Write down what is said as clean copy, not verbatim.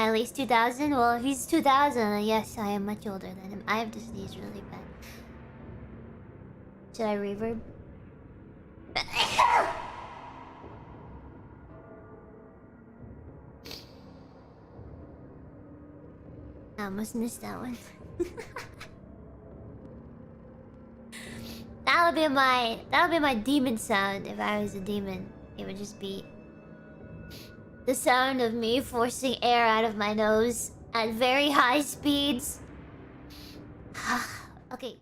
At least 2000? Well, if he's 2000, then yes, I am much older than him. I have to sneeze really bad. Should I reverb? I almost missed that one. That would be my demon sound if I was a demon. It would just be the sound of me forcing air out of my nose at very high speeds. Okay.